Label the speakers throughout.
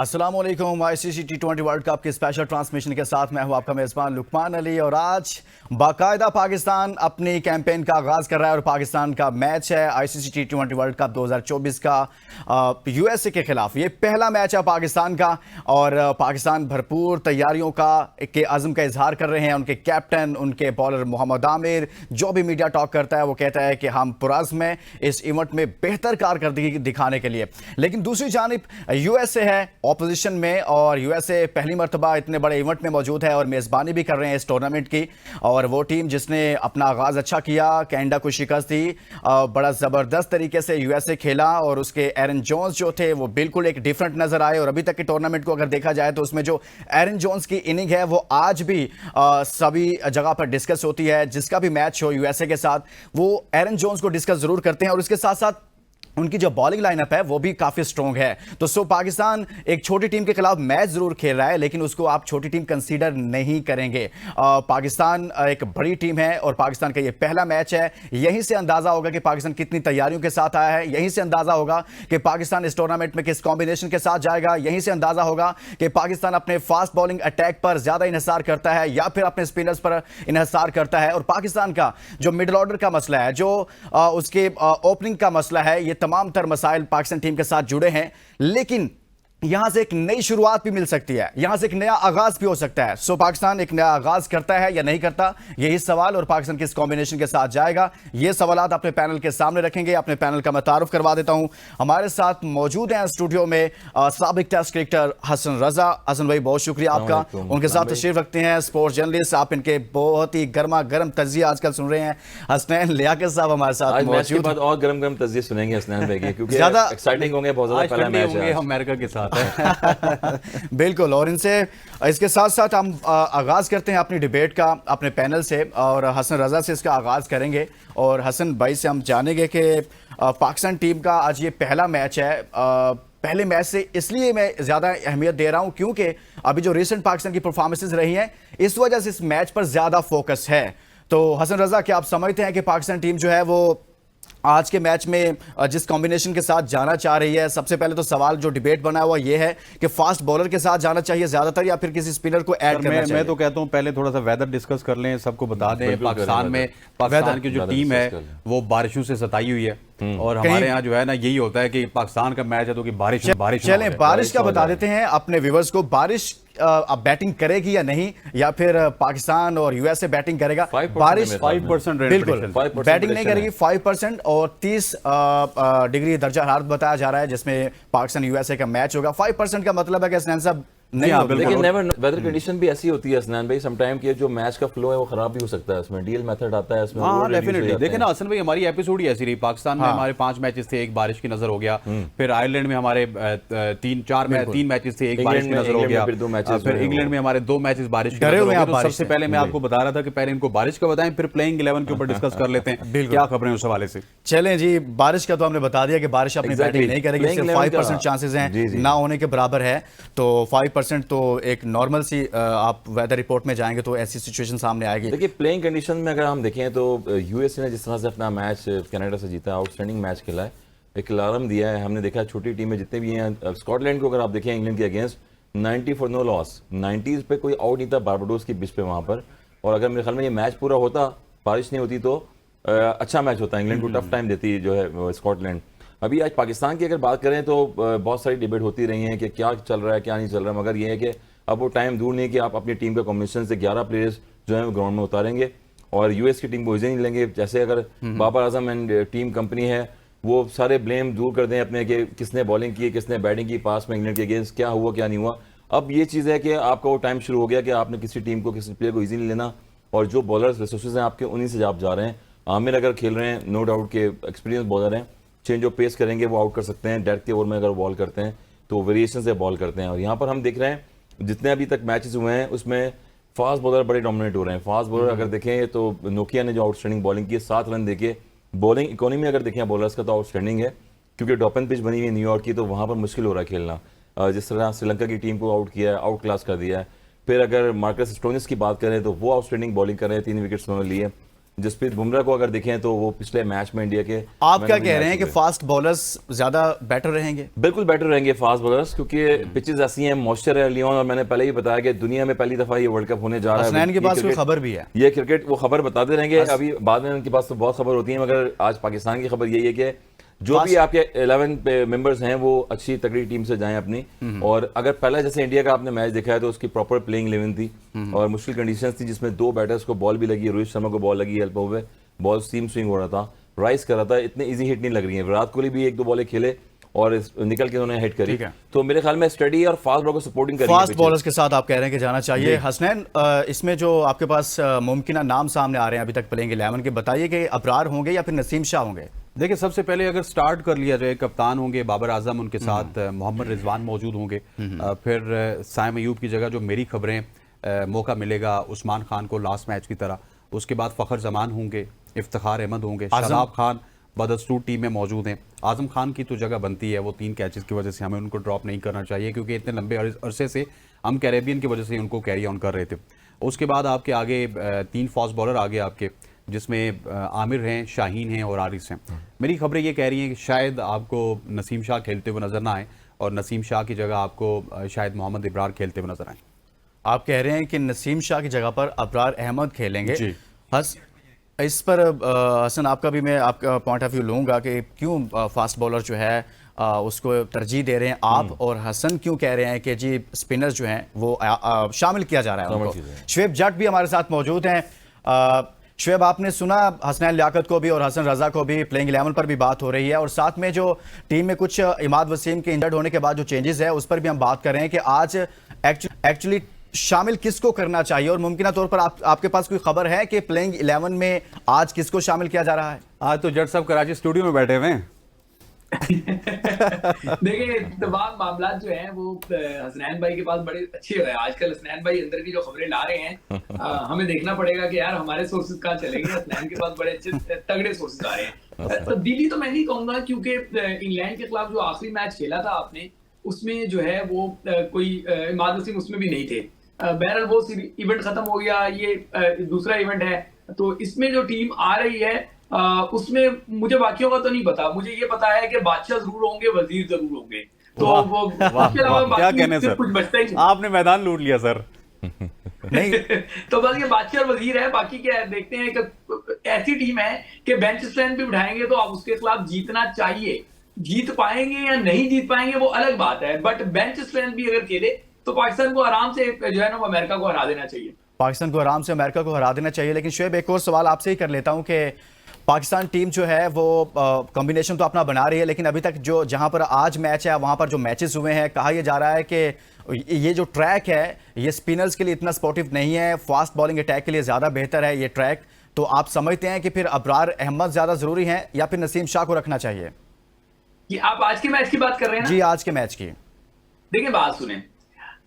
Speaker 1: अस्सलाम वालेकुम। आईसीसी टी20 world cup के स्पेशल ट्रांसमिशन के साथ मैं हूं आपका मेज़बान लुकमान अली और आज बाकायदा पाकिस्तान अपनी कैंपेन का आगाज़ कर रहा है और पाकिस्तान का मैच है आईसीसी टी20 वर्ल्ड कप 2024 का यूएसए के खिलाफ। ये पहला मैच है पाकिस्तान का और पाकिस्तान भरपूर तैयारियों के अज़्म का इजहार कर रहे हैं। उनके कैप्टन, उनके बॉलर मोहम्मद आमिर जो भी मीडिया टॉक करता है वो कहता है कि हम पुरज़्म हैं इस इवेंट में बेहतर कारकर्दगी दिखाने के लिए। लेकिन दूसरी जानिब यूएसए है ऑपोजिशन में और यूएसए पहली मर्तबा इतने बड़े इवेंट में मौजूद है और मेज़बानी भी कर रहे हैं इस टूर्नामेंट की। और वो टीम जिसने अपना आगाज़ अच्छा किया, कनाडा को शिकस्त दी, बड़ा ज़बरदस्त तरीके से यूएसए खेला और उसके एरन जोन्स जो थे वो बिल्कुल एक डिफरेंट नज़र आए। और अभी तक के टूर्नामेंट को अगर देखा जाए तो उसमें जो एरन जोन्स की इनिंग है वो आज भी सभी जगह पर डिस्कस होती है। जिसका भी मैच हो यूएसए के साथ वो एरन जोन्स को डिस्कस ज़रूर करते हैं और उसके साथ साथ उनकी जो बॉलिंग लाइनअप है वो भी काफी स्ट्रॉन्ग है। तो पाकिस्तान एक छोटी टीम के खिलाफ मैच जरूर खेल रहा है लेकिन उसको आप छोटी टीम कंसीडर नहीं करेंगे। पाकिस्तान एक बड़ी टीम है और पाकिस्तान का ये पहला मैच है। यहीं से अंदाजा होगा कि पाकिस्तान कितनी तैयारियों के साथ आया है। यहीं से अंदाजा होगा कि पाकिस्तान इस टूर्नामेंट में किस कॉम्बिनेशन के साथ जाएगा। यहीं से अंदाजा होगा कि पाकिस्तान अपने फास्ट बॉलिंग अटैक पर ज्यादा इन्हिसार करता है या फिर अपने स्पिनर्स पर इन्हिसार करता है। और पाकिस्तान का जो मिडिल ऑर्डर का मसला है, जो उसके ओपनिंग का मसला है, ये तमाम तर मसाइल पाकिस्तान टीम के साथ जुड़े हैं। लेकिन यहां से एक नई शुरुआत भी मिल सकती है, यहां से एक नया आगाज भी हो सकता है। पाकिस्तान एक नया आगाज करता है या नहीं करता, यही सवाल। और पाकिस्तान किस कॉम्बिनेशन के साथ जाएगा, ये सवालात अपने पैनल के सामने रखेंगे। अपने पैनल का मैं तारुफ करवा देता हूं। हमारे साथ मौजूद हैं स्टूडियो में साबिक टेस्ट क्रिकेटर हसन रजा। हसन भाई बहुत शुक्रिया आपका, उनके साथ तशरीफ रखते हैं स्पोर्ट्स जर्नलिस्ट। आप इनके बहुत ही गर्मा गर्म तजिया आजकल सुन रहे हैं। हसनैन लियाकत साहब हमारे साथ मौजूद
Speaker 2: और गर्म गर्म तजिए सुनेंगे हसनैन भाई के, क्योंकि ज्यादा एक्साइटिंग होंगे, बहुत ज्यादा पहला मैच है
Speaker 3: अमेरिका के साथ
Speaker 1: बिल्कुल। और इसके साथ साथ हम आगाज करते हैं अपनी डिबेट का अपने पैनल से और हसन रजा से इसका आगाज करेंगे। और हसन भाई से हम जानेंगे कि पाकिस्तान टीम का आज ये पहला मैच है। पहले मैच से इसलिए मैं ज्यादा अहमियत दे रहा हूं क्योंकि अभी जो रिसेंट पाकिस्तान की परफॉर्मेंसेज रही हैं इस वजह से इस मैच पर ज्यादा फोकस है। तो हसन रजा, क्या आप समझते हैं कि पाकिस्तान टीम जो है वो आज के मैच में जिस कॉम्बिनेशन के साथ जाना चाह रही है? सबसे पहले तो सवाल जो डिबेट बना हुआ ये है कि फास्ट बॉलर के साथ जाना चाहिए ज्यादातर या फिर किसी स्पिनर को ऐड करना चाहिए?
Speaker 3: मैं तो कहता हूं पहले थोड़ा सा वेदर डिस्कस कर लें, सबको बता दें। पाकिस्तान की जो टीम है वो बारिशों से सताई हुई है और हमारे यहाँ जो है ना यही होता है कि पाकिस्तान का मैच है तो कि बारिश
Speaker 1: चलें बारिश का बता देते हैं अपने व्यूवर्स को। बारिश अब बैटिंग करेगी या नहीं, या फिर पाकिस्तान और यूएसए बैटिंग करेगा? बारिश
Speaker 3: 5%
Speaker 1: बिल्कुल बैटिंग नहीं करेगी, 5% और 30 डिग्री दर्जा हरारत बताया जा रहा है जिसमें पाकिस्तान यूएसए का मैच होगा। 5% का मतलब है कि हसनैन साहब नहीं,
Speaker 2: लेकिन नेवर वेदर कंडीशन भी ऐसी होती है हसनैन भाई, सम टाइम कि जो मैच का फ्लो है वो खराब भी हो सकता है, उसमें डीएल मेथड आता है उसमें।
Speaker 3: हाँ डेफिनेटली। देखिए ना हसन भाई, हमारी एपिसोड ही ऐसी रही। पाकिस्तान में हमारे 5 मैचेस थे, एक बारिश की नजर हो गया। फिर आयरलैंड में हमारे 3 मैचेस थे, एक बारिश की नजर हो गया। फिर इंग्लैंड में हमारे 2 मैचेस बारिश के नजर हो गया। तो सबसे पहले मैं आपको बता रहा था कि पहले इनको बारिश का बताएं, फिर प्लेइंग 11 के ऊपर डिस्कस कर लेते हैं क्या खबरें उस हवाले से।
Speaker 1: चलें जी, बारिश का तो हमने बता दिया कि बारिश अपनी बैटिंग नहीं करेगी, सिर्फ 5% चांसेस हैं ना होने के बराबर है। तो 5% तो एक नॉर्मल सी आप वेदर रिपोर्ट में जाएंगे तो ऐसी सिचुएशन सामने आएगी।
Speaker 2: देखिए प्लेइंग कंडीशन में अगर हम देखें तो यूएसए ने जिस तरह से अपना मैच कनाडा से जीता, आउटस्टैंडिंग मैच खेला है, एक अलार्म दिया है। हमने देखा छोटी टीमें जितने भी हैं, स्कॉटलैंड को अगर आप देखें इंग्लैंड के against 90 for no loss, 90s पे कोई आउट नहीं था बारबाडोस की पिच पे वहां पर। और अगर मेरे ख्याल में ये मैच पूरा होता, बारिश नहीं होती तो अच्छा मैच होता, इंग्लैंड को टफ टाइम देती जो है स्कॉटलैंड। अभी आज पाकिस्तान की अगर बात करें तो बहुत सारी डिबेट होती रही है कि क्या चल रहा है क्या नहीं चल रहा है, मगर ये है कि अब वो टाइम दूर नहीं कि आप अपनी टीम के कॉम्बिनेशन से 11 प्लेयर्स जो है वो ग्राउंड में उतारेंगे और यूएस की टीम को इजी नहीं लेंगे। जैसे अगर Babar Azam and team company है वो सारे ब्लेम दूर कर दें अपने कि किसने बॉलिंग की किसने बैटिंग की पास में इंग्लैंड के अगेंस्ट, क्या हुआ क्या नहीं हुआ। अब ये चीज़ है कि आपका वो टाइम शुरू हो गया कि आपने किसी टीम को किसी प्लेयर को ईजी नहीं लेना और जो बॉलर्स रिसोर्सेज हैं आपके उन्हीं से आप जा रहे हैं। आमिर अगर खेल रहे हैं नो डाउट के एक्सपीरियंस बॉलर हैं, चेंज ऑफ पेस करेंगे वो आउट कर सकते हैं। डेथ के ओवर में अगर बॉल करते हैं तो वेरिएशन से बॉल करते हैं। और यहाँ पर हम देख रहे हैं जितने अभी तक मैचेस हुए हैं उसमें फास्ट बॉलर बड़े डोमिनेट हो रहे हैं। फास्ट बॉलर अगर देखें तो नोकिया ने जो आउटस्टैंडिंग बॉलिंग की 7 रन देके, बॉलिंग इकोनॉमी अगर देखें बॉलर्स का तो आउटस्टैंडिंग है क्योंकि डोपन पिच बनी हुई है न्यूयॉर्क की, तो वहाँ पर मुश्किल हो रहा है खेलना। जिस तरह श्रीलंका की टीम को आउट किया है, आउट क्लास कर दिया है। फिर अगर मार्कस स्टोनिस की बात करें तो वो आउटस्टैंडिंग बॉलिंग कर रहे हैं, 3 विकेट्स उन्होंने लिए। जसप्रीत बुमराह को अगर देखें तो वो पिछले मैच में इंडिया के
Speaker 1: आप क्या कह रहे हैं कि फास्ट बॉलर्स ज्यादा बेटर रहेंगे?
Speaker 2: बिल्कुल बेटर रहेंगे फास्ट बॉलर्स, क्योंकि पिचेस ऐसी हैं, मॉइस्चर है लियोन, और मैंने पहले ही बताया कि दुनिया में पहली दफा ये वर्ल्ड कप होने जा रहा है।
Speaker 1: हसनैन के पास कोई खबर भी है?
Speaker 2: ये क्रिकेट वो खबर बताते रहेंगे, अभी बाद में उनके पास तो बहुत खबर होती है, मगर आज पाकिस्तान की खबर यही है कि जो भी आपके 11 मेंबर्स हैं वो अच्छी तगड़ी टीम से जाएं अपनी। और अगर पहला जैसे इंडिया का आपने मैच देखा है तो उसकी प्रॉपर प्लेइंग 11 थी और मुश्किल कंडीशंस थी, जिसमें 2 बैटर्स को बॉल भी लगी, रोहित शर्मा को बॉल लगी एल्बो पे, बॉल सीम स्विंग हो रहा था, राइस कर रहा था, इतनी इजी हिट नहीं लग रही है। विराट कोहली भी 1-2 बॉलें खेले और निकल के उन्होंने हिट करी। तो मेरे ख्याल में स्टडी और फास्ट बॉलर को सपोर्टिंग करेंगे,
Speaker 1: फास्ट बॉलर्स के साथ आप कह रहे हैं कि जाना चाहिए। हसनैन, इसमें जो आपके पास मुमकिन नाम सामने आ रहे हैं अभी तक प्लेइंग 11 के, बताइए कि अबरार होंगे या फिर नसीम शाह होंगे?
Speaker 3: देखिए, सबसे पहले अगर स्टार्ट कर लिया जाए, कप्तान होंगे बाबर आजम, उनके साथ मोहम्मद रिजवान मौजूद होंगे, फिर साइम अयूब की जगह जो मेरी खबरें मौका मिलेगा उस्मान खान को लास्ट मैच की तरह, उसके बाद फ़खर जमान होंगे, इफ्तिखार अहमद होंगे, शादाब खान बदस्तूर टीम में मौजूद हैं। आजम खान की तो जगह बनती है, वो 3 कैचेस की वजह से हमें उनको ड्रॉप नहीं करना चाहिए, क्योंकि इतने लंबे अरसे से हम कैरेबियन की वजह से उनको कैरी ऑन कर रहे थे। उसके बाद आपके आगे 3 फास्ट बॉलर आगे आपके, जिसमें आमिर हैं, शाहीन हैं और आरिस हैं। मेरी खबरें ये कह रही हैं कि शायद आपको नसीम शाह खेलते हुए नजर ना आए और नसीम शाह की जगह आपको शायद मोहम्मद इब्रार खेलते हुए नजर आए।
Speaker 1: आप कह रहे हैं कि नसीम शाह की जगह पर अबरार अहमद खेलेंगे
Speaker 3: जी।
Speaker 1: इस पर हसन आपका भी मैं आपका पॉइंट ऑफ व्यू लूँगा कि क्यों फास्ट बॉलर जो है उसको तरजीह दे रहे हैं आप, और हसन क्यों कह रहे हैं कि जी स्पिनर्स जो हैं वो शामिल किया जा रहा है उनको। शुएब जट भी हमारे साथ मौजूद हैं। शुएब, आपने सुना हसनैन लियाकत को भी और हसन रजा को भी, प्लेइंग 11 पर भी बात हो रही है, और साथ में जो टीम में कुछ इमाद वसीम के इंजर्ड होने के बाद जो चेंजेस है उस पर भी हम बात कर रहे हैं कि आज एक्चुअली शामिल किसको करना चाहिए, और मुमकिन तौर पर आपके पास कोई खबर है कि प्लेइंग 11 में आज किसको शामिल किया जा रहा है?
Speaker 3: आज तो जट साहब कराची स्टूडियो में बैठे हुए हैं।
Speaker 4: देखिए, तमाम मामला जो हैं वो हसनैन भाई के पास बड़े अच्छे है। आजकल हसनैन भाई अंदर की जो खबरें ला रहे हैं, हमें देखना पड़ेगा कि यार हमारे सोर्सेज कहाँ चलेंगे। हसनैन के पास बड़े अच्छे तगड़े सोर्सेज आ रहे हैं। तब्दीली तो मैं नहीं कहूंगा, क्योंकि इंग्लैंड के खिलाफ जो आखिरी मैच खेला था आपने, उसमें जो है वो कोई इमाद वसीम उसमें भी नहीं थे। बहरहाल वो इवेंट खत्म हो गया, ये दूसरा इवेंट है। तो इसमें जो टीम आ रही है उसमें मुझे बाकियों का तो नहीं पता, मुझे ये पता है कि बादशाह जरूर होंगे, वजीर जरूर होंगे। तो वो उसके अलावा
Speaker 3: क्या कहने सर,
Speaker 4: कुछ बचता ही नहीं।
Speaker 3: आपने मैदान लूट लिया सर।
Speaker 1: नहीं
Speaker 4: तो बस ये बादशाह और वजीर है, बाकी क्या देखते हैं कि ऐसी टीम है कि बेंच स्ट्रेंथ भी उठाएंगे तो आप उसके खिलाफ जीतना चाहिए। जीत पाएंगे या नहीं जीत पाएंगे वो अलग बात है, बट बेंच स्ट्रेंथ भी अगर खेले तो पाकिस्तान को आराम से जो है ना वो अमेरिका को हरा देना चाहिए।
Speaker 1: पाकिस्तान को आराम से अमेरिका को हरा देना चाहिए। लेकिन शुएब, एक और सवाल आपसे ही कर लेता हूं कि पाकिस्तान टीम जो है वो कॉम्बिनेशन तो अपना बना रही है, लेकिन अभी तक जो जहां पर आज मैच है वहां पर जो मैचेस हुए हैं, कहा यह जा रहा है कि ये जो ट्रैक है ये स्पिनर्स के लिए इतना सपोर्टिव नहीं है, फास्ट बॉलिंग अटैक के लिए ज़्यादा बेहतर है ये ट्रैक। तो आप समझते हैं कि फिर अबरार अहमद ज़्यादा ज़रूरी हैं या फिर नसीम शाह को रखना चाहिए?
Speaker 4: कि आप आज के मैच की बात कर रहे हैं ना?
Speaker 1: जी, आज के मैच की।
Speaker 4: देखिए, बात सुने,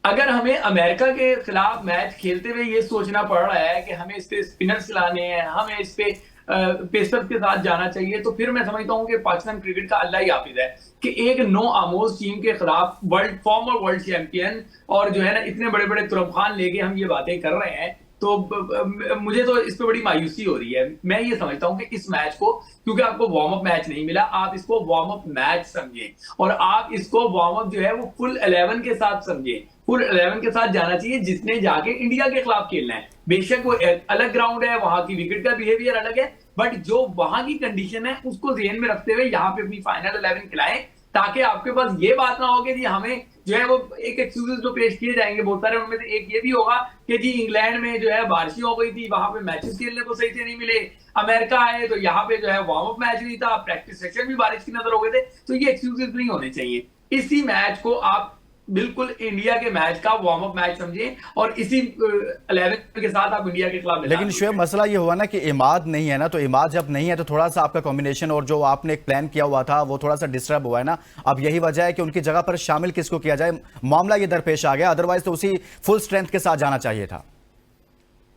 Speaker 4: अगर हमें अमेरिका के खिलाफ मैच खेलते हुए ये सोचना पड़ रहा है कि हमें इस पे स्पिनर्स लाने हैं, हमें इस पे पेसर्स के साथ जाना चाहिए, तो फिर मैं समझता हूं कि पाकिस्तान क्रिकेट का अल्लाह ही हाफिज है कि एक नो आमोज टीम के खिलाफ फॉर्मर वर्ल्ड चैंपियन और जो है ना इतने बड़े बड़े तुरब खान लेके हम ये बातें कर रहे हैं। तो मुझे तो इस पे बड़ी मायूसी हो रही है। मैं ये समझता हूं कि इस मैच को, क्योंकि आपको वार्म अप मैच नहीं मिला, आप इसको वार्म अप मैच समझें और आप इसको वार्म अप जो है वो फुल 11 के साथ समझें। फुल 11 के साथ जाना चाहिए जिसने जाके इंडिया के खिलाफ खेलना है। बेशक वो अलग ग्राउंड है, वहां की विकेट का बिहेवियर अलग है, बट जो वहां की कंडीशन है उसको ध्यान में रखते हुए यहाँ पे अपनी फाइनल 11 खिलाएं, ताकि आपके पास ये बात ना हो कि जी हमें जो है वो एक एक्सक्यूजेस जो पेश किए जाएंगे बहुत सारे, उनमें से एक ये भी होगा कि जी इंग्लैंड में जो है बारिश हो गई थी, वहां पे मैचेस खेलने को सही से नहीं मिले, अमेरिका आए तो यहाँ पे जो है वार्म अप मैच नहीं था, प्रैक्टिस सेशन भी बारिश की नजर हो गए थे। तो ये एक्सक्यूजेस नहीं होने चाहिए। इसी मैच को आप बिल्कुल इंडिया के मैच का वार्म अप मैच समझें और इसी 11 के साथ आप इंडिया के खिलाफ।
Speaker 1: लेकिन शुएब, मसला ये हुआ ना कि इमाद नहीं है ना, तो इमाद जब नहीं है तो थोड़ा सा आपका कॉम्बिनेशन और जो आपने एक प्लान किया हुआ था वो थोड़ा सा डिस्टर्ब हुआ है ना। अब यही वजह है कि उनकी जगह पर शामिल किसको किया जाए, मामला ये दरपेश आ गया। अदरवाइज तो उसी फुल स्ट्रेंथ के साथ जाना चाहिए था।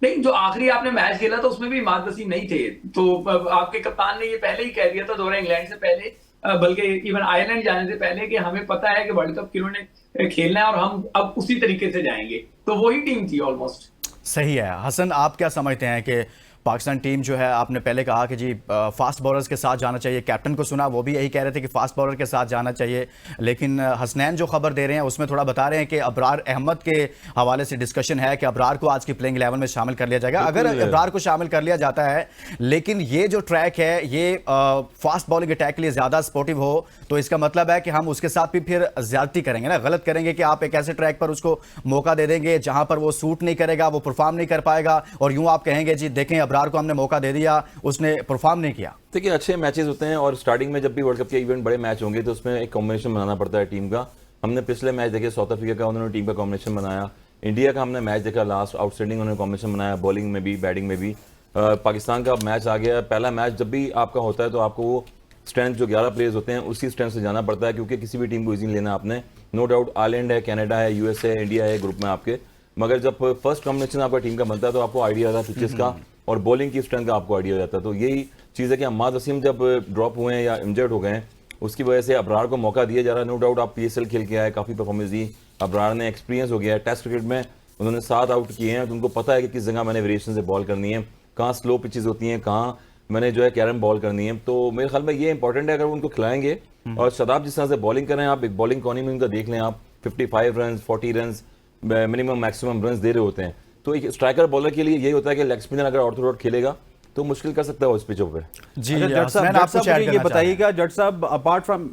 Speaker 4: नहीं, जो आखिरी आपने मैच खेला था उसमें भी इमाद वसीम नहीं थे, तो आपके कप्तान ने ये पहले ही कह दिया था दौरा इंग्लैंड से पहले, बल्कि इवन आयरलैंड जाने से पहले, कि हमें पता है कि वर्ल्ड कप किन्होंने खेलना है और हम अब उसी तरीके से जाएंगे। तो वही टीम थी ऑलमोस्ट।
Speaker 1: सही है। हसन, आप क्या समझते हैं कि पाकिस्तान टीम जो है, आपने पहले कहा कि जी फास्ट बॉलर्स के साथ जाना चाहिए, कैप्टन को सुना वो भी यही कह रहे थे कि फास्ट बॉलर के साथ जाना चाहिए, लेकिन हसनैन जो खबर दे रहे हैं उसमें थोड़ा बता रहे हैं कि अबरार अहमद के हवाले से डिस्कशन है कि अबरार को आज की प्लेइंग 11 में शामिल कर लिया जाएगा। अगर अबरार को शामिल कर लिया जाता है, लेकिन ये जो ट्रैक है ये फास्ट बॉलिंग अटैक के लिए ज़्यादा सपोर्टिव हो, तो इसका मतलब है कि हम उसके साथ भी फिर ज्यादती करेंगे ना, गलत करेंगे कि आप एक ऐसे ट्रैक पर उसको मौका दे देंगे जहां पर वो सूट नहीं करेगा, वो परफॉर्म नहीं कर पाएगा, और यूं आप कहेंगे जी देखें अबरार को हमने मौका दे दिया, उसने परफॉर्म नहीं किया।
Speaker 2: देखिए अच्छे मैचेस होते हैं, और स्टार्टिंग में जब भी वर्ल्ड कप के इवेंट बड़े मैच होंगे तो उसमें एक कॉम्बिनेशन बनाना पड़ता है टीम का। हमने पिछले मैच देखे साउथ अफ्रीका का, उन्होंने टीम का कॉम्बिनेशन बनाया। इंडिया का हमने मैच देखा लास्ट, आउटस्टैंडिंग उन्होंने कॉम्बिनेशन बनाया, बॉलिंग में भी बैटिंग में भी। पाकिस्तान का मैच आ गया, पहला मैच जब भी आपका होता है तो आपको वो स्ट्रेंथ जो 11 प्लेयर्स होते हैं उसी स्ट्रेंथ से जाना पड़ता है, क्योंकि किसी भी टीम को इजी लेना आपने। नो डाउट आयरलैंड है, कनाडा है, यूएसए है, इंडिया है ग्रुप में आपके, मगर जब फर्स्ट कॉम्बिनेशन आपका टीम का बनता है तो आपको आइडिया आता है पिचेस का और बॉलिंग की स्ट्रेंथ का आपको आइडिया हो जाता है। तो यही चीज़ है कि अम्माद वसीम जब ड्रॉप हुए हैं या इंजर्ड हो गए हैं, उसकी वजह से अबरार को मौका दिया जा रहा है। नो डाउट आप PSL खेल के आए, काफ़ी परफॉर्मेंस दी, अबरार ने एक्सपीरियंस हो गया है। टेस्ट क्रिकेट में उन्होंने 7 आउट किए हैं, तो उनको पता है कि किस जगह मैंने वेरिएशन से बॉल करनी है, कहाँ स्लो पिचेस होती हैं, कहाँ मैंने जो है कैरम बॉल करनी है। तो मेरे ख्याल में ये इंपॉर्टेंट है, अगर उनको खिलाएंगे। और शदाब जिस तरह से बॉलिंग कर रहे हैं, आप एक बॉलिंग कॉर्नी में उनका देख लें, आप 55 run 40 run minimum maximum run दे रहे होते हैं। तो एक स्ट्राइकर बॉलर के लिए यही होता है कि लेग स्पिनर अगर ऑर्थोडॉक्स खेलेगा तो मुश्किल कर सकता है उस पिचों पे।
Speaker 1: जी
Speaker 3: जट साहब ये बताइएगा, जट साहब अपार्ट फ्रॉम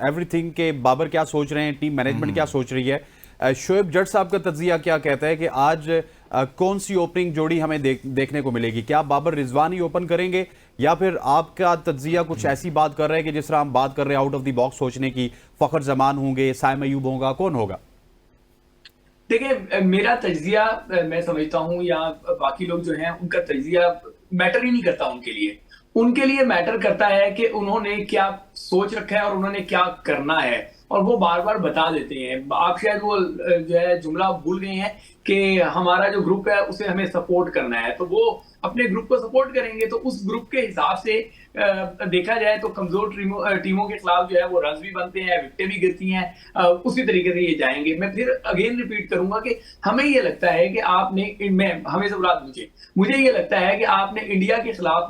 Speaker 3: एवरीथिंग के बाबर क्या सोच रहे हैं, टीम मैनेजमेंट क्या सोच रही है, शोएब जट साहब का तज्जिया क्या कहता है कि आज कौन सी ओपनिंग जोड़ी हमें देखने को मिलेगी? क्या बाबर रिजवान ही ओपन करेंगे, या फिर आपका तज्जिया कुछ ऐसी बात कर रहे हैं कि जिस तरह हम बात कर रहे हैं आउट ऑफ द बॉक्स सोचने की, फखर जमान होंगे, साइम अयूब होगा, कौन होगा?
Speaker 4: देखिए मेरा तज्जिया, मैं समझता हूं या बाकी लोग जो हैं उनका तज्जिया मैटर ही नहीं करता उनके लिए मैटर करता है कि उन्होंने क्या सोच रखा है और उन्होंने क्या करना है, और वो बार बार बता देते हैं। आप शायद वो जो है जुमला भूल गए हैं कि हमारा जो ग्रुप है उसे हमें सपोर्ट करना है, तो वो अपने ग्रुप को सपोर्ट करेंगे। तो उस ग्रुप के हिसाब से देखा जाए तो कमजोर टीमों के खिलाफ जो है वो रन्स भी बनते हैं, विकेटें भी गिरती हैं, उसी तरीके से ये जाएंगे। मैं फिर अगेन रिपीट करूंगा कि हमें ये लगता है कि हमें से मुझे ये लगता है कि आपने इंडिया के खिलाफ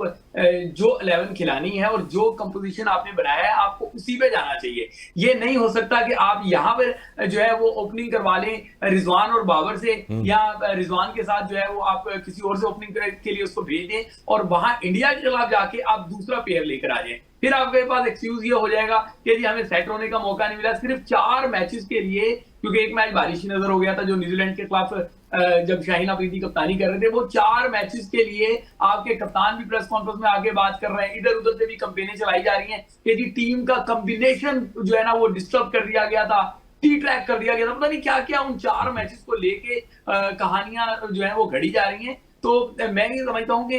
Speaker 4: जो 11 खिलानी है और जो कंपोजिशन आपने बनाया है आपको उसी पे जाना चाहिए। ये नहीं हो सकता कि आप यहाँ पर जो है वो ओपनिंग करवा लें रिजवान और बाबर से, या रिजवान के साथ जो है वो आप किसी और से ओपनिंग के लिए उसको भेज दें और वहां इंडिया के खिलाफ जाके आप दूसरा पेयर लेकर आ जाएं। फिर आपके पास एक्सक्यूज ये हो जाएगा कि जी हमें सेट होने का मौका नहीं मिला सिर्फ 4 मैचेस के लिए, क्योंकि एक मैच बारिशी नजर हो गया था जो न्यूजीलैंड के खिलाफ जब शाहीन अफरीदी कप्तानी कर रहे थे। वो 4 मैचेस के लिए आपके कप्तान भी प्रेस कॉन्फ्रेंस में आके बात कर रहे हैं, इधर उधर से भी कंपेनें चलाई जा रही हैं कि जी टीम का कॉम्बिनेशन जो है ना वो डिस्टर्ब कर दिया गया था, टी ट्रैक कर दिया गया था, पता नहीं क्या क्या उन 4 मैचेस को लेके कहानियां जो है वो घड़ी जा रही हैं। तो मैं ये समझता हूं कि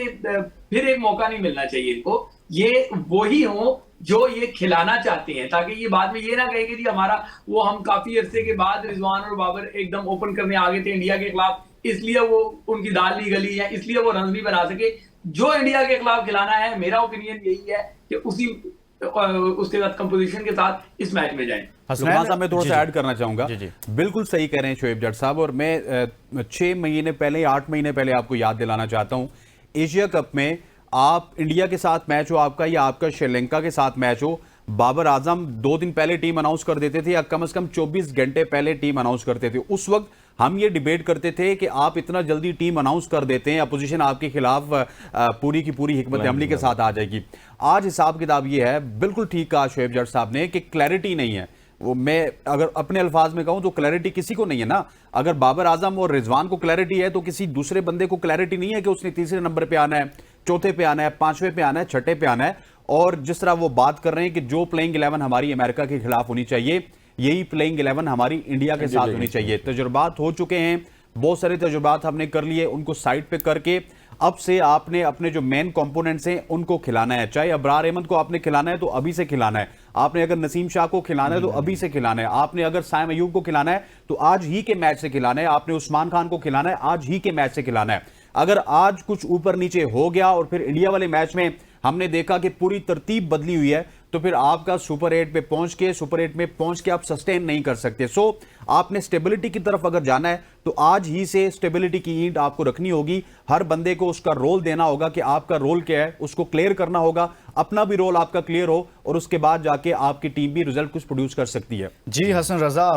Speaker 4: फिर एक मौका नहीं मिलना चाहिए इनको, ये वही हो जो ये खिलाना चाहते हैं, ताकि ये बाद में ये ना कहे कि जी हमारा वो हम काफी अरसे के बाद रिजवान और बाबर एकदम ओपन करने आ गए थे इंडिया के खिलाफ, इसलिए वो उनकी दाल नहीं गली है, इसलिए वो रन भी बना सके। जो इंडिया के खिलाफ खिलाना है, मेरा ओपिनियन यही है कि उसके साथ कंपोजिशन के साथ इस मैच में जाएं।
Speaker 3: लुकमान साहब मैं थोड़ा सा ऐड करना चाहूंगा। बिल्कुल सही कह रहे हैं शोएब जट साहब, और मैं 6 महीने पहले 8 महीने पहले आपको याद दिलाना चाहता हूं, एशिया कप में आप इंडिया के साथ मैच हो आपका या आपका श्रीलंका के साथ मैच हो, बाबर आजम 2 दिन पहले टीम अनाउंस कर देते थे या कम से कम 24 घंटे पहले टीम अनाउंस करते थे। उस वक्त हम ये डिबेट करते थे कि आप इतना जल्दी टीम अनाउंस कर देते हैं, अपोजिशन आपके खिलाफ पूरी की पूरी हिकमत अमली के साथ आ जाएगी। आज हिसाब किताब ये है, बिल्कुल ठीक कहा शोएब जट साहब ने कि क्लैरिटी नहीं है। वो मैं अगर अपने अल्फाज में कहूं तो क्लैरिटी किसी को नहीं है ना। अगर बाबर आजम और रिजवान को क्लैरिटी है तो किसी दूसरे बंदे को क्लैरिटी नहीं है कि उसने तीसरे नंबर पे आना है, चौथे पे आना है, 5वें पे आना है, 6ठे पे आना है। और जिस तरह वो बात कर रहे हैं कि जो प्लेइंग 11 हमारी अमेरिका के खिलाफ होनी चाहिए, यही प्लेइंग 11 हमारी इंडिया के साथ होनी चाहिए। तजुर्बात हो चुके हैं, बहुत सारे तजुर्बात हमने कर लिए, उनको साइड पे करके अब से आपने अपने जो मेन कंपोनेंट्स हैं उनको खिलाना है। चाहे अबरार अहमद को आपने खिलाना है तो अभी से खिलाना है, आपने अगर नसीम शाह को खिलाना है तो अभी से खिलाना है, आपने अगर साइम अयूब को खिलाना है तो आज ही के मैच से खिलाना है, आपने उस्मान खान को खिलाना है आज ही के मैच से खिलाना है। अगर आज कुछ ऊपर नीचे हो गया और फिर इंडिया वाले मैच में हमने देखा कि पूरी तरतीब बदली हुई है, तो फिर आपका सुपर 8 पे पहुंच के, सुपर 8 में पहुंच के आप सस्टेन नहीं कर सकते। सो आपने स्टेबिलिटी की तरफ अगर जाना है तो आज ही से स्टेबिलिटी की ईंट आपको रखनी होगी, हर बंदे को उसका रोल देना होगा कि आपका रोल क्या है, उसको क्लियर करना होगा, अपना भी रोल आपका क्लियर हो, और उसके बाद जाके आपकी टीम भी रिजल्ट कुछ प्रोड्यूस कर सकती है।
Speaker 1: जी हसन रजा,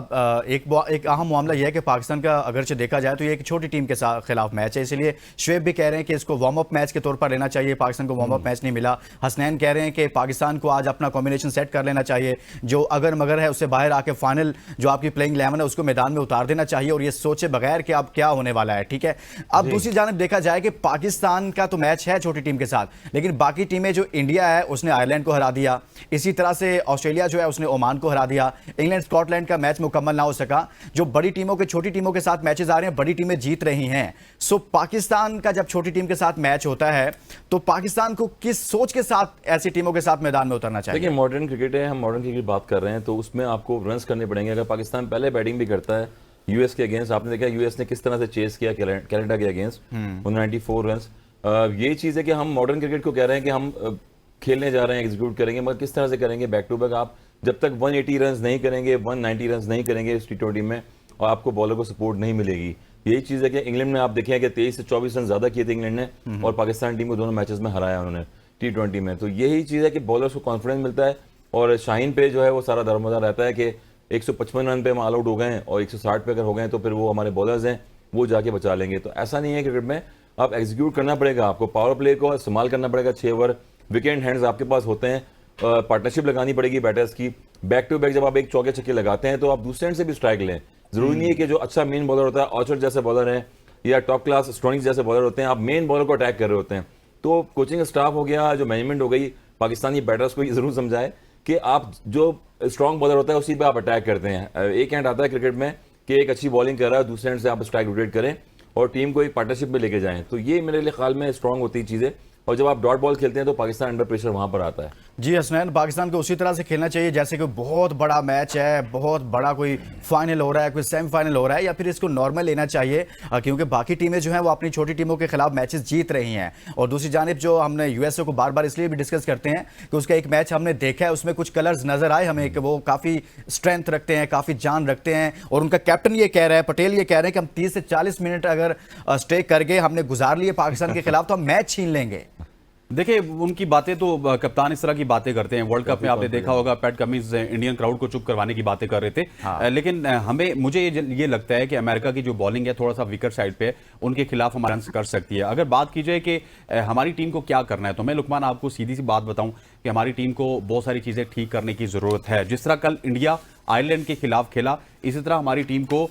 Speaker 1: एक अहम मामला यह है कि पाकिस्तान का अगरचे देखा जाए तो ये एक छोटी टीम के खिलाफ मैच है, इसलिए शुएब भी कह रहे हैं कि इसको वार्म अप मैच के तौर पर लेना चाहिए। पाकिस्तान को वार्म अप मैच नहीं मिला। हसनैन कह रहे हैं कि पाकिस्तान को आज अपना कॉम्बिनेशन सेट कर लेना चाहिए, जो अगर मगर है उससे बाहर आके फाइनल जो आपकी प्लेइंग 11 है उसको मैदान में उतार देना चाहिए, और ये सोचे बगैर कि अब क्या होने वाला है। ठीक है, अब दूसरी जानिब देखा जाए कि पाकिस्तान का तो मैच है छोटी टीम के साथ, लेकिन बाकी टीमें जो इंडिया है उसने आयरलैंड को हरा दिया, इसी तरह से ऑस्ट्रेलिया जो है उसने ओमान को हरा दिया, इंग्लैंड स्कॉटलैंड का मैच मुकम्मल ना हो सका। जो बड़ी टीमों के छोटी टीमों के साथ मैचेस आ रहे हैं, बड़ी टीमें जीत रही हैं। सो पाकिस्तान का जब छोटी टीम के साथ मैच होता है तो पाकिस्तान को किस सोच के साथ ऐसी टीमों के साथ मैदान में उतरना चाहिए?
Speaker 2: देखिए, मॉडर्न क्रिकेट है, हम मॉडर्न क्रिकेट बात कर रहे हैं, तो उसमें आपको रन्स करने पड़ेंगे। अगर पाकिस्तान पहले बैटिंग भी करता है यूएस के अगेंस्ट, आपने देखा यूएस ने किस तरह से चेस किया कनाडा के अगेंस्ट 94 रन्स। ये चीज़ है कि हम मॉडर्न क्रिकेट को कह रहे हैं कि हम खेलने जा रहे हैं, एग्जीक्यूट करेंगे, मगर किस तरह से करेंगे बैक टू बैक। आप जब तक 180 रन नहीं करेंगे, 190 रन नहीं करेंगे इस T20 में, और आपको बॉलर को सपोर्ट नहीं मिलेगी। यही चीज़ है कि इंग्लैंड में आप देखें कि 23 से 24 रन ज़्यादा किए थे इंग्लैंड ने, और पाकिस्तान टीम को दोनों मैचेस में हराया उन्होंने T20 में। तो यही चीज़ है कि बॉलर्स को कॉन्फिडेंस मिलता है, और शाहीन पे जो है वो सारा दरमदार रहता है कि 155 रन पे हम ऑल आउट हो गए हैं और 160 पे अगर हो गए तो फिर वो हमारे बॉलर्स हैं वो जाके बचा लेंगे। तो ऐसा नहीं है क्रिकेट में, आप एग्जीक्यूट करना पड़ेगा, आपको पावर प्ले को इस्तेमाल करना पड़ेगा। 6 ओवर वीकेंड हैंड्स आपके पास होते हैं, पार्टनरशिप लगानी पड़ेगी बैटर्स की। बैक टू बैक जब आप एक चौके छक्के लगाते हैं तो आप दूसरे एंड से भी स्ट्राइक लें। जरूरी नहीं है कि जो अच्छा मेन बॉलर होता है, ऑर्चर्ड जैसे बॉलर हैं या टॉप क्लास स्टोनिंग्स जैसे बॉलर होते हैं, आप मेन बॉलर को अटैक कर रहे होते हैं। तो कोचिंग स्टाफ हो गया, जो मैनेजमेंट हो गई, पाकिस्तानी बैटर्स को ये जरूर समझाए कि आप जो स्ट्रॉन्ग बॉलर होता है उसी पे आप अटैक करते हैं। एक एंड आता है क्रिकेट में कि एक अच्छी बॉलिंग कर रहा है, दूसरे एंड से आप स्ट्राइक रोटेट करें और टीम को एक पार्टनरशिप में लेके जाएं। तो ये मेरे लिए ख्याल में स्ट्रॉन्ग होती चीज़ें, और जब आप डॉट बॉल खेलते हैं तो पाकिस्तान अंडर प्रेशर वहां पर आता है।
Speaker 1: जी हसनैन, पाकिस्तान को उसी तरह से खेलना चाहिए जैसे कोई बहुत बड़ा मैच है, बहुत बड़ा कोई फाइनल हो रहा है, कोई सेमीफाइनल हो रहा है, या फिर इसको नॉर्मल लेना चाहिए? क्योंकि बाकी टीमें जो हैं वो अपनी छोटी टीमों के खिलाफ मैचेस जीत रही हैं। और दूसरी जानिब जो हमने यूएसए को बार बार इसलिए भी डिस्कस करते हैं कि उसका एक मैच हमने देखा है, उसमें कुछ कलर्स नजर आए हमें कि वो काफ़ी स्ट्रेंथ रखते हैं, काफ़ी जान रखते हैं, और उनका कैप्टन ये कह रहा है, पटेल ये कह रहे हैं कि हम 30 से 40 मिनट अगर स्टे करके हमने गुजार लिए पाकिस्तान के खिलाफ तो हम मैच छीन लेंगे।
Speaker 3: देखिए, उनकी बातें तो कप्तान इस तरह की बातें करते हैं। वर्ल्ड कप में आपने देखा होगा पैट कमिंस इंडियन क्राउड को चुप करवाने की बातें कर रहे थे। हाँ। लेकिन मुझे ये लगता है कि अमेरिका की जो बॉलिंग है थोड़ा सा वीकर साइड पे, उनके खिलाफ हमारा रन कर सकती है। अगर बात की जाए कि हमारी टीम को क्या करना है, तो मैं लुकमान आपको सीधी सी बात बताऊं कि हमारी टीम को बहुत सारी चीजें ठीक करने की जरूरत है। जिस तरह कल इंडिया आयरलैंड के खिलाफ खेला, इसी तरह हमारी टीम को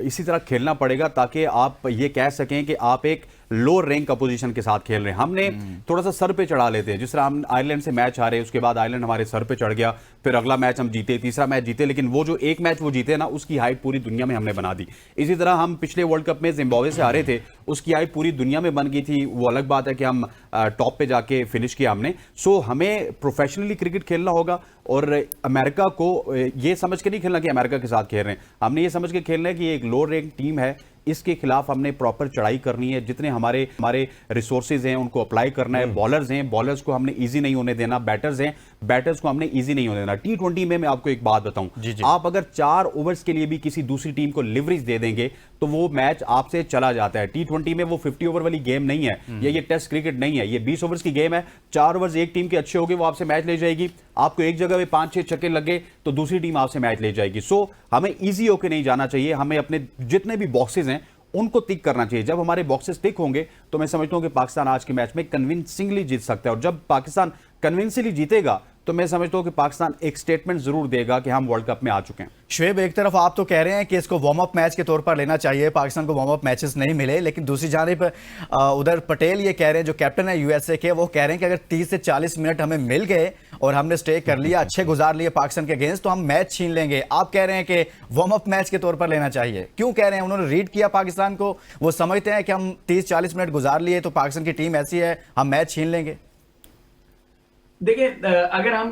Speaker 3: इसी तरह खेलना पड़ेगा ताकि आप ये कह सकें कि आप एक लो रैंक अपोजिशन के साथ खेल रहे हैं। हमने थोड़ा सा सर पे चढ़ा लेते हैं, जिस तरह हम आयरलैंड से मैच हारे, उसके बाद आयरलैंड हमारे सर पे चढ़ गया, फिर अगला मैच हम जीते, तीसरा मैच जीते, लेकिन वो जो एक मैच वो जीते ना, उसकी हाइप पूरी दुनिया में हमने बना दी। इसी तरह हम पिछले वर्ल्ड कप में जिम्बाब्वे से हारे थे, उसकी हाइप पूरी दुनिया में बन गई थी। वो अलग बात है कि हम टॉप पे जाके फिनिश किया हमने। सो हमें प्रोफेशनली क्रिकेट खेलना होगा, और अमेरिका को ये समझ के नहीं खेलना कि अमेरिका के साथ खेल रहे हैं, हमने ये समझ के खेलना है कि ये एक लो रैंक टीम है, इसके खिलाफ हमने प्रॉपर चढ़ाई करनी है। जितने हमारे रिसोर्सेज हैं उनको अप्लाई करना है। बॉलर्स हैं, बॉलर्स को हमने इजी नहीं होने देना। बैटर्स हैं, बैटर्स को हमने इजी नहीं होने देना। T20 में मैं आपको एक बात बताऊं, आप अगर 4 ओवर्स के लिए भी किसी दूसरी टीम को लिवरेज दे देंगे तो वो मैच आपसे चला जाता है। T20 में वो 50 ओवर वाली गेम नहीं है, ये टेस्ट क्रिकेट नहीं है, ये 20 ओवर्स की गेम है। 4 ओवर्स एक टीम के अच्छे हो गए, वो आपसे मैच ले जाएगी। आपको एक जगह पे 5-6 छक्के लग गए तो दूसरी टीम आपसे मैच ले जाएगी। सो हमें ईजी होकर नहीं जाना चाहिए, हमें अपने जितने भी बॉक्सेस हैं उनको टिक करना चाहिए। जब हमारे बॉक्सेस टिक होंगे तो मैं समझता हूं कि पाकिस्तान आज के मैच में कन्विंसिंगली जीत सकता है, और जब पाकिस्तान कन्विंसिंगली जीतेगा तो मैं समझता हूं कि पाकिस्तान एक स्टेटमेंट जरूर देगा कि हम वर्ल्ड कप में आ चुके हैं।
Speaker 1: शुएब, एक तरफ आप तो कह रहे हैं कि इसको वार्म अप मैच के तौर पर लेना चाहिए, पाकिस्तान को वार्म अप मैचेस नहीं मिले, लेकिन दूसरी जानिब उधर पटेल ये कह रहे हैं, जो कैप्टन है यूएसए के, वो कह रहे हैं कि अगर 30 से 40 मिनट हमें मिल गए और हमने स्टे कर लिया, अच्छे गुजार लिए पाकिस्तान के अगेंस्ट, तो हम मैच छीन लेंगे। आप कह रहे हैं कि वार्म अप मैच के तौर पर लेना चाहिए, क्यों कह रहे हैं? उन्होंने रीड किया पाकिस्तान को, वो समझते हैं कि हम 30-40 मिनट गुजार लिए तो पाकिस्तान की टीम ऐसी है, हम मैच छीन लेंगे।
Speaker 4: देखिए, अगर हम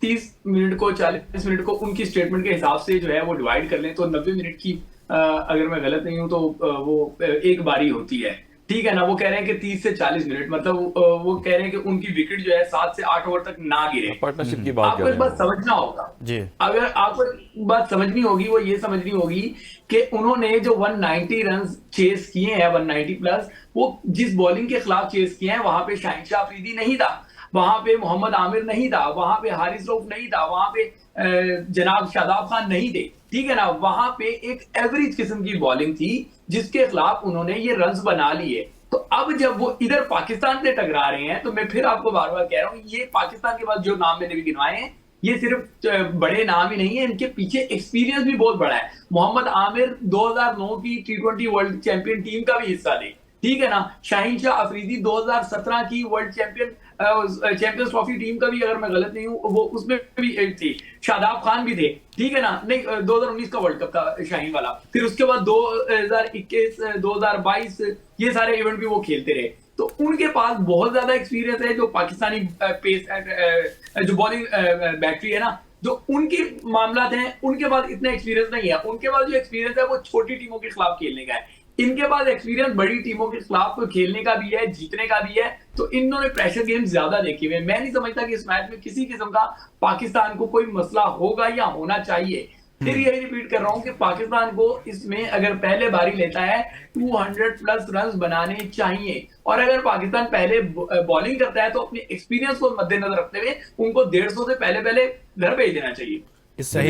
Speaker 4: 30 मिनट को 40 मिनट को उनकी स्टेटमेंट के हिसाब से जो है वो डिवाइड कर लें तो 90 मिनट की, अगर मैं गलत नहीं हूं तो वो एक बारी होती है। ठीक है ना, वो कह रहे हैं कि 30 से 40 मिनट, मतलब वो कह रहे हैं कि उनकी विकेट जो है 7 से 8 ओवर तक ना गिरे।
Speaker 2: पार्टनरशिप की बात
Speaker 4: आपको
Speaker 2: कर
Speaker 4: एक
Speaker 2: रहे
Speaker 4: बात
Speaker 2: हैं
Speaker 4: समझना होगा
Speaker 1: जी।
Speaker 4: अगर आपको एक बात समझनी होगी, वो ये समझनी होगी कि उन्होंने जो 190 रन चेस किए हैं, 190 प्लस, वो जिस बॉलिंग के खिलाफ चेस किए हैं, वहां पे शाहिनशाह अफरीदी नहीं था, वहां पे मोहम्मद आमिर नहीं था, वहां पे हारिस रऊफ नहीं था, वहां पे जनाब शादाब खान नहीं थे, ठीक है ना। वहां पे एक एवरेज किस्म की बॉलिंग थी जिसके खिलाफ उन्होंने ये रन्स बना लिए। तो अब जब वो इधर पाकिस्तान से टकरा रहे हैं, तो मैं फिर आपको बार बार कह रहा हूं, ये पाकिस्तान के पास जो नाम मैंने भी गिनवाए हैं, ये सिर्फ बड़े नाम ही नहीं है, इनके पीछे एक्सपीरियंस भी बहुत बड़ा है। मोहम्मद आमिर 2009 की T20 वर्ल्ड चैंपियन टीम का भी हिस्सा थे, ठीक है ना। शाहिनशाह अफरीदी 2017 की वर्ल्ड चैंपियंस ट्रॉफी टीम का भी, अगर मैं गलत नहीं हूं, वो उसमें भी एक थी। शादाब खान भी थे, ठीक है ना। नहीं, 2019 का वर्ल्ड कप था शाहीन वाला। फिर उसके बाद 2021, 2022 ये सारे इवेंट भी वो खेलते रहे। तो उनके पास बहुत ज्यादा एक्सपीरियंस है। जो पाकिस्तानी पेस जो बॉलिंग बैटरी है ना, जो उनके मामलात हैं, उनके पास इतना एक्सपीरियंस नहीं है। उनके पास जो एक्सपीरियंस है वो छोटी टीमों के खिलाफ खेलने का है। इनके पास एक्सपीरियंस बड़ी टीमों के खिलाफ खेलने का भी है, जीतने का भी है। तो इन्होंने प्रेशर गेम ज्यादा देखे हुए। मैं नहीं समझता कि इस मैच में किसी किस्म का पाकिस्तान को कोई मसला होगा या होना चाहिए। फिर यही रिपीट कर रहा हूं कि पाकिस्तान को इसमें अगर पहले बारी लेता है 200 प्लस रन बनाने चाहिए। और अगर पाकिस्तान पहले बॉलिंग करता है तो अपने एक्सपीरियंस को मद्देनजर रखते हुए उनको 150 से पहले घर भेज देना चाहिए।
Speaker 1: सही